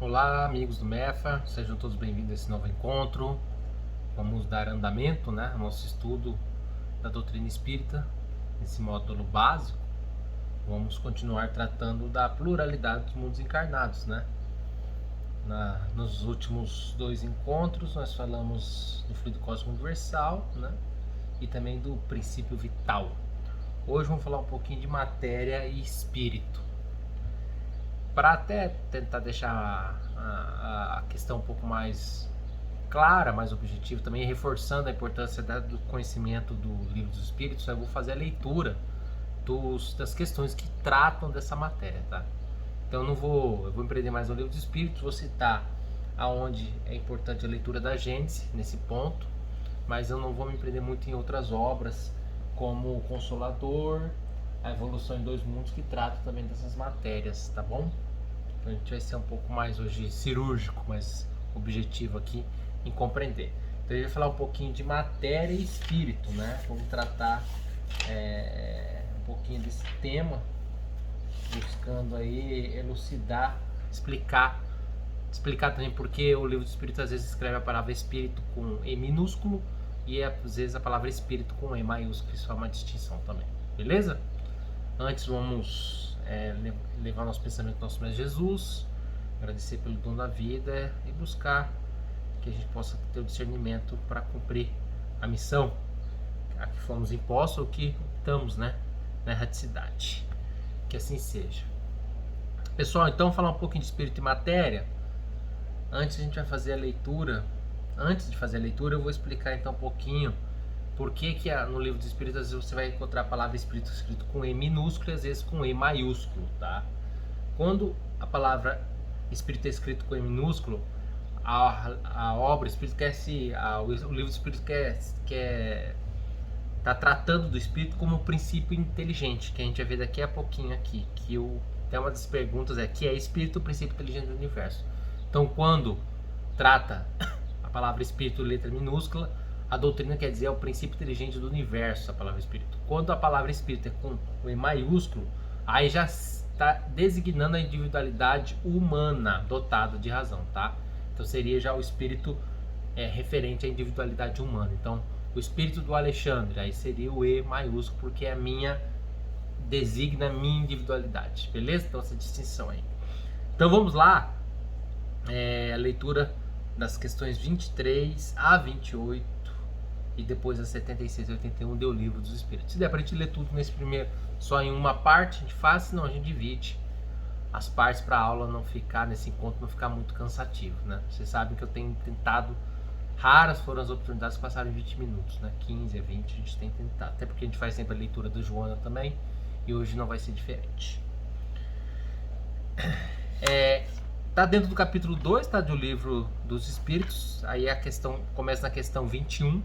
Olá, amigos do MEFA, sejam todos bem-vindos a esse novo encontro. Vamos dar andamento, ao nosso estudo da doutrina espírita, nesse módulo básico. Vamos continuar tratando da pluralidade dos mundos encarnados, Nos últimos dois encontros nós falamos do fluido cósmico universal, e também do princípio vital. Hoje vamos falar um pouquinho de matéria e espírito, para até tentar deixar a questão um pouco mais clara, mais objetiva, também reforçando a importância do conhecimento do Livro dos Espíritos. Eu vou fazer a leitura das questões que tratam dessa matéria, tá? Então eu vou empreender mais no Livro dos Espíritos, vou citar aonde é importante a leitura da Gênese nesse ponto, mas eu não vou me empreender muito em outras obras como o Consolador, a Evolução em Dois Mundos, que tratam também dessas matérias, tá bom? Então a gente vai ser um pouco mais hoje cirúrgico, mais objetivo aqui em compreender. Então a gente vai falar um pouquinho de matéria e espírito, Vamos tratar um pouquinho desse tema, buscando aí elucidar, explicar também porque o Livro do Espírito às vezes escreve a palavra espírito com E minúsculo e às vezes a palavra espírito com E maiúsculo. Isso é uma distinção também, beleza? Antes vamos levar nosso pensamento ao nosso Mestre Jesus, agradecer pelo dom da vida e buscar que a gente possa ter o discernimento para cumprir a missão a que fomos impostos ou que estamos, na erraticidade. Que assim seja. Pessoal, então falar um pouquinho de espírito e matéria. Antes a gente vai fazer a leitura. Antes de fazer a leitura, eu vou explicar então um pouquinho por que no Livro dos Espíritos às vezes você vai encontrar a palavra espírito escrito com E minúsculo e às vezes com E maiúsculo, tá? Quando a palavra espírito é escrito com E minúsculo, a obra espírito o Livro dos Espíritos quer tá tratando do espírito como um princípio inteligente, que a gente vai ver daqui a pouquinho aqui, até uma das perguntas que é espírito o princípio inteligente do universo. Então, quando trata a palavra espírito letra minúscula, a doutrina quer dizer é o princípio inteligente do universo, a palavra espírito. Quando a palavra espírito é com o E maiúsculo, aí já está designando a individualidade humana dotada de razão, tá? Então seria já o espírito referente à individualidade humana. Então, o espírito do Alexandre, aí seria o E maiúsculo, porque designa a minha individualidade, beleza? Então essa distinção aí. Então vamos lá, a leitura das questões 23 a 28 e depois a 76 e 81 do Livro dos Espíritos. Se der pra gente ler tudo nesse primeiro, só em uma parte, a gente faz, senão a gente divide as partes para a aula não ficar, nesse encontro, não ficar muito cansativo, Vocês sabem que eu tenho tentado, raras foram as oportunidades que passaram em 20 minutos, 15 a 20 a gente tem tentado, até porque a gente faz sempre a leitura da Joana também, e hoje não vai ser diferente. Tá dentro do capítulo 2, do Livro dos Espíritos. Aí a questão começa na questão 21,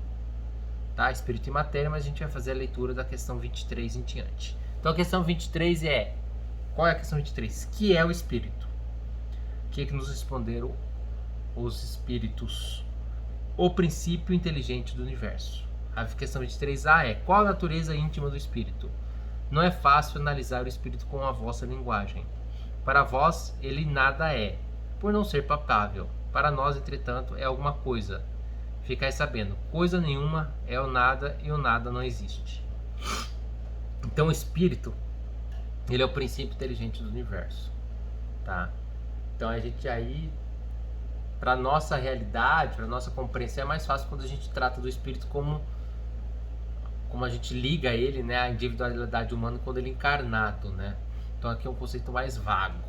tá? Espírito e matéria, mas a gente vai fazer a leitura da questão 23 em diante. Então a questão 23 qual é a questão 23? Que é o espírito? O que nos responderam os espíritos? O princípio inteligente do universo. A questão 23A qual a natureza íntima do espírito? Não é fácil analisar o espírito com a vossa linguagem. Para vós, ele nada é, por não ser palpável. Para nós, entretanto, é alguma coisa. Ficai sabendo, coisa nenhuma é o nada e o nada não existe. Então, o espírito, ele é o princípio inteligente do universo, tá? Então, a gente aí, para nossa realidade, para nossa compreensão, é mais fácil quando a gente trata do espírito como a gente liga ele, à individualidade humana quando ele é encarnado, Então aqui é um conceito mais vago.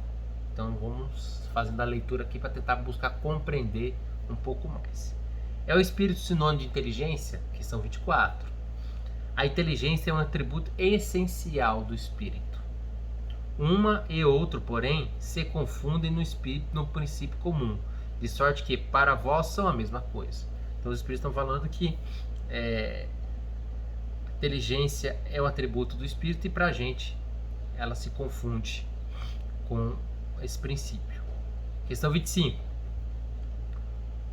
Então vamos fazendo a leitura aqui para tentar buscar compreender um pouco mais. É o espírito sinônimo de inteligência? Questão 24. A inteligência é um atributo essencial do espírito. Uma e outro, porém, se confundem no espírito no princípio comum, de sorte que para vós são a mesma coisa. Então os espíritos estão falando que inteligência é um atributo do espírito e para a gente ela se confunde com esse princípio. Questão 25.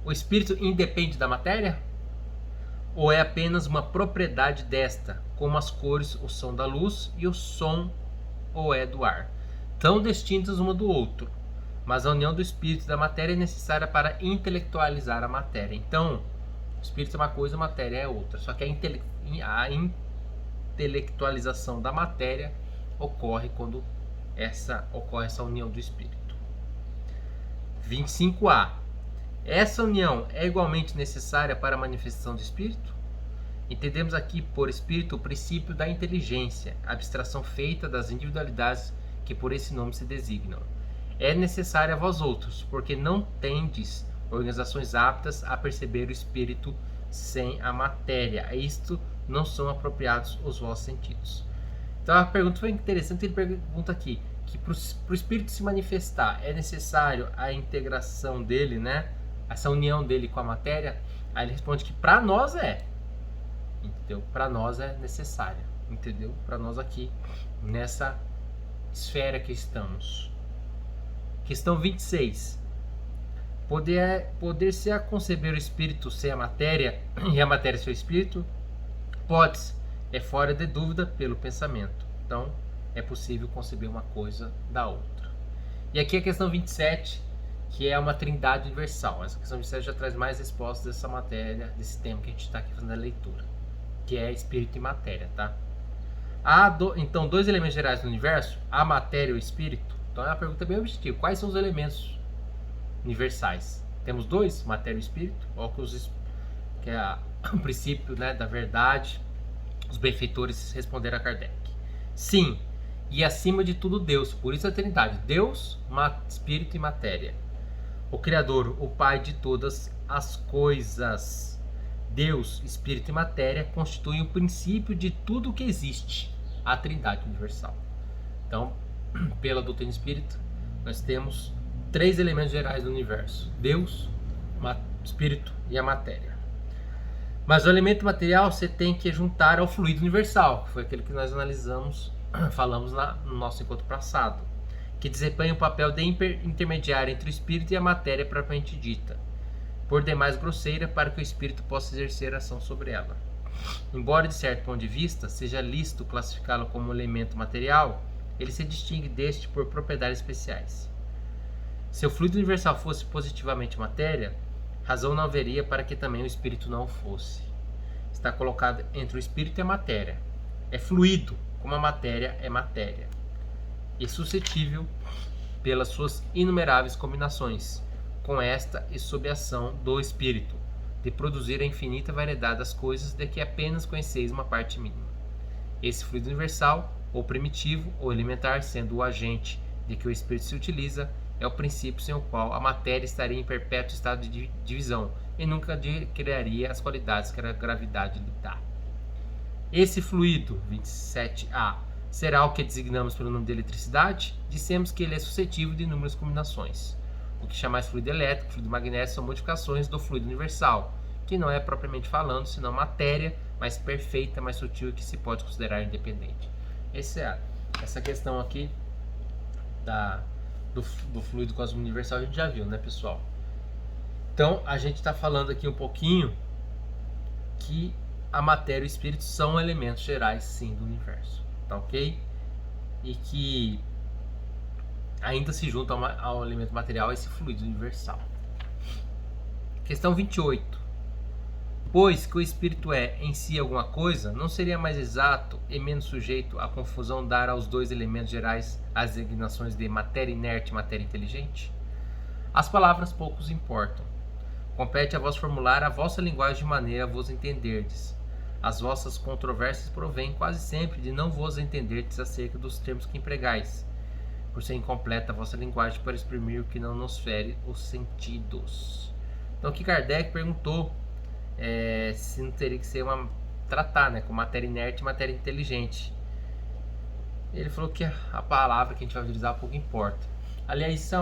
O espírito independe da matéria? Ou é apenas uma propriedade desta, como as cores, o som da luz e o som ou é do ar, tão distintas uma do outro, mas a união do espírito e da matéria é necessária para intelectualizar a matéria. Então, o espírito é uma coisa, a matéria é outra. Só que a intelectualização da matéria ocorre quando ocorre essa união do espírito. 25a. Essa união é igualmente necessária para a manifestação do espírito? Entendemos aqui por espírito o princípio da inteligência, abstração feita das individualidades que por esse nome se designam. É necessária a vós outros, porque não tendes organizações aptas a perceber o espírito sem a matéria. A isto não são apropriados os vossos sentidos. Então a pergunta foi interessante, ele pergunta aqui, que para o espírito se manifestar é necessário a integração dele, né? Essa união dele com a matéria. Aí ele responde que para nós é. Entendeu? Para nós é necessária. Entendeu? Para nós aqui, nessa esfera que estamos. Questão 26. Poder-se a conceber o espírito sem a matéria e a matéria sem o espírito? Pode-se. É fora de dúvida pelo pensamento. Então, é possível conceber uma coisa da outra. E aqui a questão 27, que é uma trindade universal. Essa questão 27 já traz mais respostas dessa matéria, desse tema que a gente está aqui fazendo a leitura, que é espírito e matéria, tá? Então, dois elementos gerais do universo, a matéria e o espírito. Então é uma pergunta bem objetiva. Quais são os elementos universais? Temos dois, matéria e espírito, que é o princípio, né, da verdade. Os benfeitores responderam a Kardec. Sim, e acima de tudo Deus, por isso a Trindade, Deus, espírito e matéria. O Criador, o Pai de todas as coisas. Deus, espírito e matéria constituem o princípio de tudo o que existe, a Trindade universal. Então, pela doutrina espírita, nós temos três elementos gerais do universo: Deus, espírito e a matéria. Mas o elemento material você tem que juntar ao fluido universal, que foi aquele que nós falamos no nosso encontro passado, que desempenha o papel de intermediário entre o espírito e a matéria propriamente dita, por demais grosseira, para que o espírito possa exercer ação sobre ela. Embora, de certo ponto de vista, seja lícito classificá-lo como elemento material, ele se distingue deste por propriedades especiais. Se o fluido universal fosse positivamente matéria, razão não haveria para que também o espírito não o fosse. Está colocado entre o espírito e a matéria. É fluido, como a matéria é matéria, e suscetível, pelas suas inumeráveis combinações, com esta e sob a ação do espírito, de produzir a infinita variedade das coisas de que apenas conheceis uma parte mínima. Esse fluido universal, ou primitivo, ou elementar, sendo o agente de que o espírito se utiliza, é o princípio sem o qual a matéria estaria em perpétuo estado de divisão e nunca criaria as qualidades que a gravidade lhe dá. Esse fluido, 27a, será o que designamos pelo nome de eletricidade? Dissemos que ele é suscetível de inúmeras combinações. O que chamais fluido elétrico, fluido magnético são modificações do fluido universal, que não é propriamente falando, senão matéria mais perfeita, mais sutil e que se pode considerar independente. Essa questão aqui do fluido cósmico universal a gente já viu, né, pessoal? Então, a gente está falando aqui um pouquinho que a matéria e o espírito são elementos gerais, sim, do universo, tá ok? E que ainda se juntam ao elemento material, esse fluido universal. Questão 28. Pois que o espírito é em si alguma coisa, não seria mais exato e menos sujeito à confusão dar aos dois elementos gerais as designações de matéria inerte e matéria inteligente? As palavras poucos importam. Compete a vós formular a vossa linguagem de maneira a vos entenderdes. As vossas controvérsias provêm quase sempre de não vos entenderdes acerca dos termos que empregais, por ser incompleta a vossa linguagem para exprimir o que não nos fere os sentidos. Então aqui Kardec perguntou se não teria que ser tratar, né, com matéria inerte e matéria inteligente. Ele falou que a palavra que a gente vai utilizar pouco importa. Aliás, isso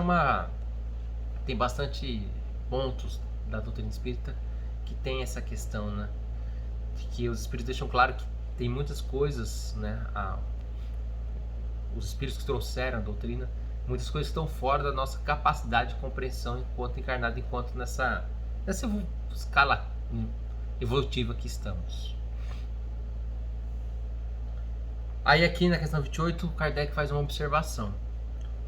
tem bastante pontos da doutrina espírita que tem essa questão, né, de que os espíritos deixam claro que tem muitas coisas, né, os espíritos que trouxeram a doutrina, muitas coisas que estão fora da nossa capacidade de compreensão enquanto encarnado, enquanto nessa escala evolutiva que estamos. Aí aqui na questão 28, Kardec faz uma observação.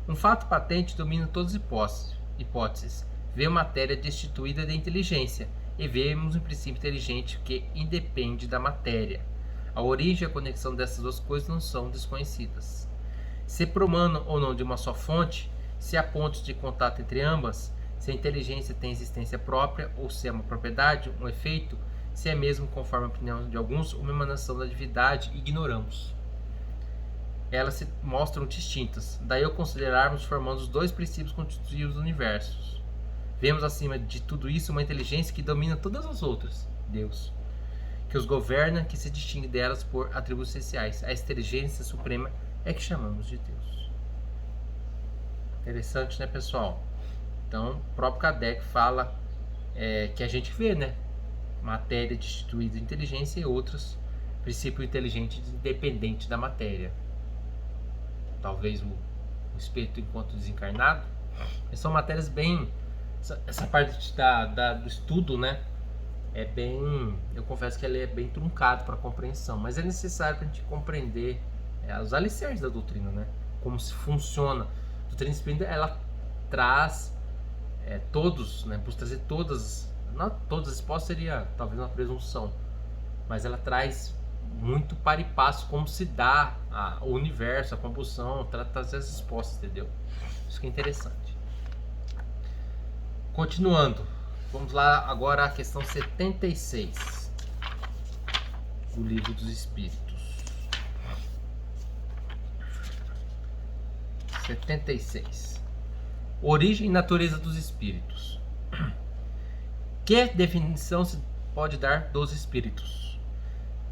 Um fato patente domina todas as hipóteses. Vê matéria destituída de inteligência e vemos um princípio inteligente que independe da matéria. A origem e a conexão dessas duas coisas não são desconhecidas. Se promanam ou não de uma só fonte, se há pontos de contato entre ambas, se a inteligência tem existência própria ou se é uma propriedade, um efeito, se é mesmo, conforme a opinião de alguns, uma emanação da divindade, ignoramos. Elas se mostram distintas. Daí ao considerarmos formando os dois princípios constitutivos do universo. Vemos acima de tudo isso uma inteligência que domina todas as outras, Deus, que os governa, que se distingue delas por atributos essenciais. A inteligência suprema é que chamamos de Deus. Interessante, né, pessoal? Então, o próprio Kardec fala que a gente vê, né? Matéria destituída de inteligência e outros princípio inteligente independente da matéria. Talvez o espírito enquanto desencarnado. São matérias bem... Essa parte do estudo, né? É bem... Eu confesso que ela é bem truncado para compreensão. Mas é necessário para a gente compreender os alicerces da doutrina, né? Como se funciona. A doutrina espírita, ela traz todos, né? Por trazer todas... Não todas as respostas seria talvez uma presunção. Mas ela traz muito para e passo como se dá o universo, a combustão, trazer as respostas, entendeu? Isso que é interessante. Continuando, vamos lá agora à questão 76 do Livro dos Espíritos. 76. Origem e natureza dos espíritos. Que definição se pode dar dos espíritos?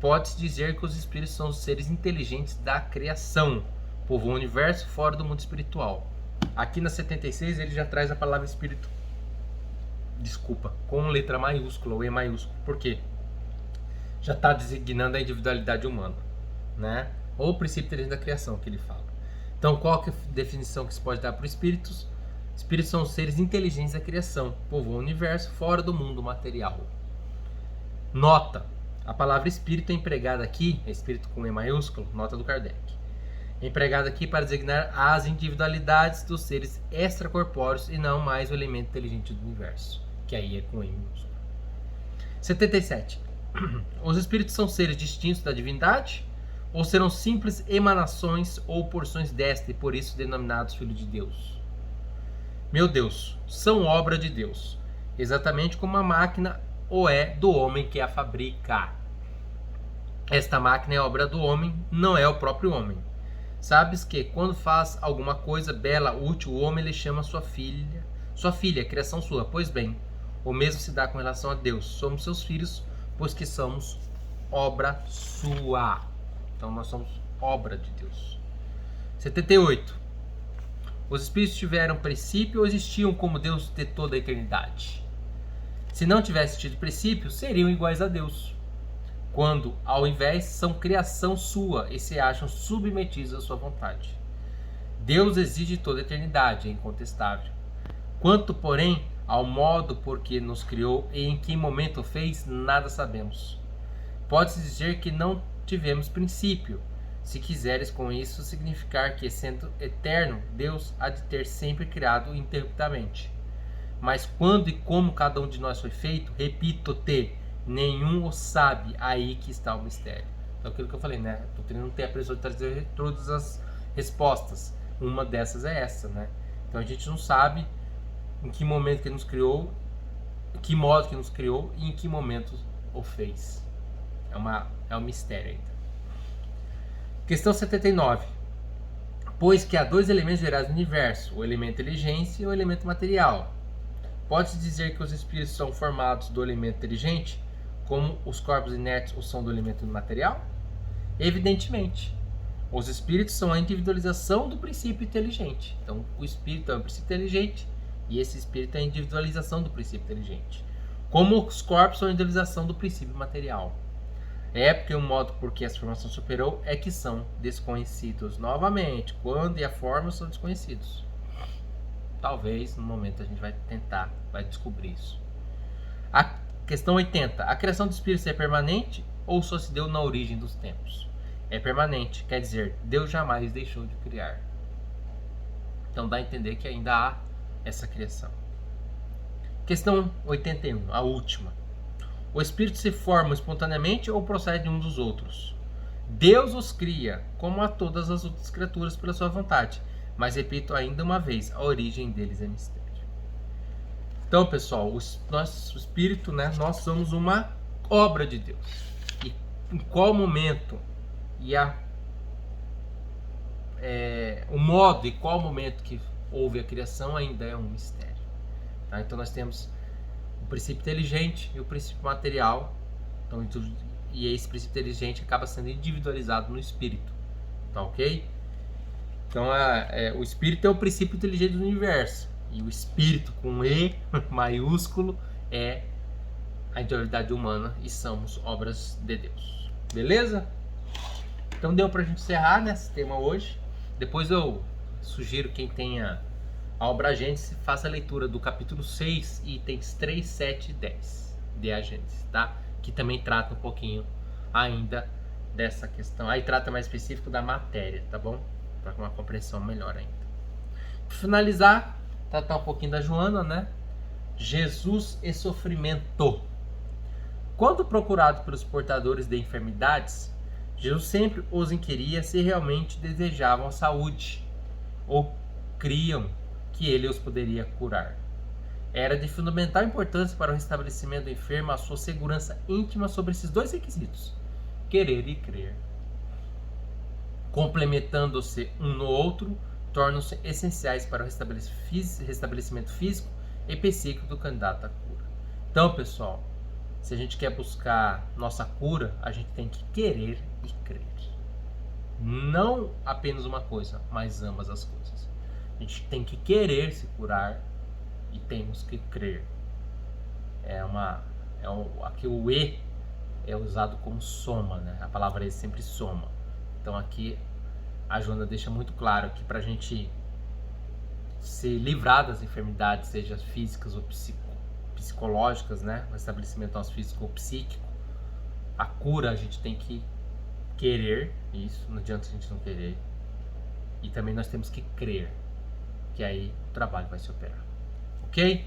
Pode-se dizer que os espíritos são os seres inteligentes da criação, povoam o universo fora do mundo espiritual. Aqui na 76 ele já traz a palavra espírito, com letra maiúscula ou E maiúsculo. Por quê? Já está designando a individualidade humana, né? Ou o princípio inteligente da criação que ele fala. Então, qual que é a definição que se pode dar para os espíritos? Espíritos são os seres inteligentes da criação, povoam o universo fora do mundo material. Nota: a palavra espírito é empregada aqui, espírito com E maiúsculo, nota do Kardec. É empregada aqui para designar as individualidades dos seres extracorpóreos e não mais o elemento inteligente do universo, que aí é com E minúsculo. 77. Os espíritos são seres distintos da divindade ou serão simples emanações ou porções desta e por isso denominados filhos de Deus? Meu Deus, são obra de Deus, exatamente como a máquina ou é do homem que a fabrica. Esta máquina é obra do homem, não é o próprio homem. Sabes que quando faz alguma coisa bela, útil, o homem lhe chama sua filha, criação sua. Pois bem, o mesmo se dá com relação a Deus. Somos seus filhos, pois que somos obra sua. Então nós somos obra de Deus. 78. Os espíritos tiveram princípio ou existiam como Deus de toda a eternidade? Se não tivesse tido princípio, seriam iguais a Deus, quando, ao invés, são criação sua e se acham submetidos à sua vontade. Deus exige toda a eternidade, é incontestável. Quanto, porém, ao modo por que nos criou e em que momento o fez, nada sabemos. Pode-se dizer que não tivemos princípio, se quiseres com isso significar que, sendo eterno, Deus há de ter sempre criado interruptamente. Mas quando e como cada um de nós foi feito, repito-te, nenhum o sabe, aí que está o mistério. Então aquilo que eu falei, né? A doutrina não tem a pressão de trazer todas as respostas. Uma dessas é essa, né? Então a gente não sabe em que momento que ele nos criou, em que modo que nos criou e em que momento o fez. É um mistério ainda. Questão 79. Pois que há dois elementos gerais no universo, o elemento inteligência e o elemento material. Pode-se dizer que os espíritos são formados do elemento inteligente, como os corpos inertes o são do elemento material? Evidentemente. Os espíritos são a individualização do princípio inteligente. Então, o espírito é um princípio inteligente e esse espírito é a individualização do princípio inteligente. Como os corpos são a individualização do princípio material. É porque o modo por que essa formação se operou é que são desconhecidos. Novamente, quando e a forma são desconhecidos. Talvez no momento a gente vai descobrir isso. A questão 80. A criação do espírito é permanente ou só se deu na origem dos tempos? É permanente, quer dizer, Deus jamais deixou de criar. Então dá a entender que ainda há essa criação. Questão 81, a última. O espírito se forma espontaneamente ou procede de um dos outros? Deus os cria, como a todas as outras criaturas, pela sua vontade. Mas repito ainda uma vez, a origem deles é mistério. Então, pessoal, nosso espírito, né, nós somos uma obra de Deus. E em qual momento e o modo e qual momento que houve a criação ainda é um mistério. Tá? Então nós temos o princípio inteligente e o princípio material. Então, e esse princípio inteligente acaba sendo individualizado no espírito. Tá ok? Então o espírito é o princípio inteligente do universo. E o espírito com E maiúsculo é a individualidade humana e somos obras de Deus. Beleza? Então deu pra gente encerrar nesse tema hoje. Depois eu sugiro quem tenha a obra A Gênesis, faça a leitura do capítulo 6, itens 3, 7 e 10 de A Gênesis, tá? Que também trata um pouquinho ainda dessa questão. Aí trata mais específico da matéria, tá bom? Para uma compreensão melhor ainda. Para finalizar, tratar um pouquinho da Joana, né? Jesus e sofrimento. Quando procurado pelos portadores de enfermidades, Jesus sempre os inquiria se realmente desejavam saúde ou criam que ele os poderia curar. Era de fundamental importância para o restabelecimento do enfermo a sua segurança íntima sobre esses dois requisitos, querer e crer. Complementando-se um no outro, tornam-se essenciais para o restabelecimento físico e psíquico do candidato à cura. Então, pessoal, se a gente quer buscar nossa cura, a gente tem que querer e crer. Não apenas uma coisa, mas ambas as coisas. A gente tem que querer se curar e temos que crer. Aqui o E é usado como soma, né? A palavra E sempre soma. Então aqui a Joana deixa muito claro que para a gente se livrar das enfermidades, seja físicas ou psicológicas, né? O estabelecimento nosso físico ou psíquico, a cura a gente tem que querer, isso, não adianta a gente não querer. E também nós temos que crer, que aí o trabalho vai se operar. Ok?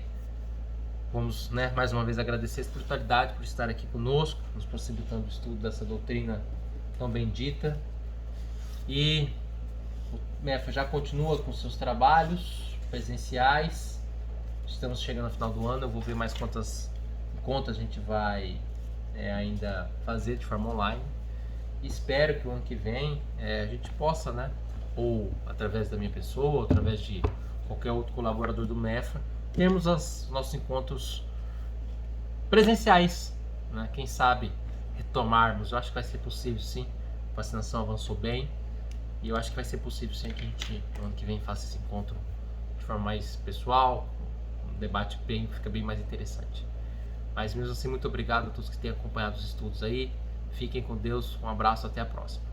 Vamos, né, mais uma vez agradecer a espiritualidade por estar aqui conosco, nos possibilitando o estudo dessa doutrina tão bendita. E o MEFA já continua com seus trabalhos presenciais. Estamos chegando ao final do ano, eu vou ver mais quantas contas a gente vai ainda fazer de forma online. Espero que o ano que vem a gente possa, né, ou através da minha pessoa, ou através de qualquer outro colaborador do MEFA, termos os nossos encontros presenciais, né? Quem sabe retomarmos. Eu acho que vai ser possível, sim. A vacinação avançou bem e eu acho que vai ser possível, sim, que a gente no ano que vem faça esse encontro de forma mais pessoal, um debate fica bem mais interessante. Mas mesmo assim, muito obrigado a todos que têm acompanhado os estudos aí. Fiquem com Deus, um abraço, até a próxima.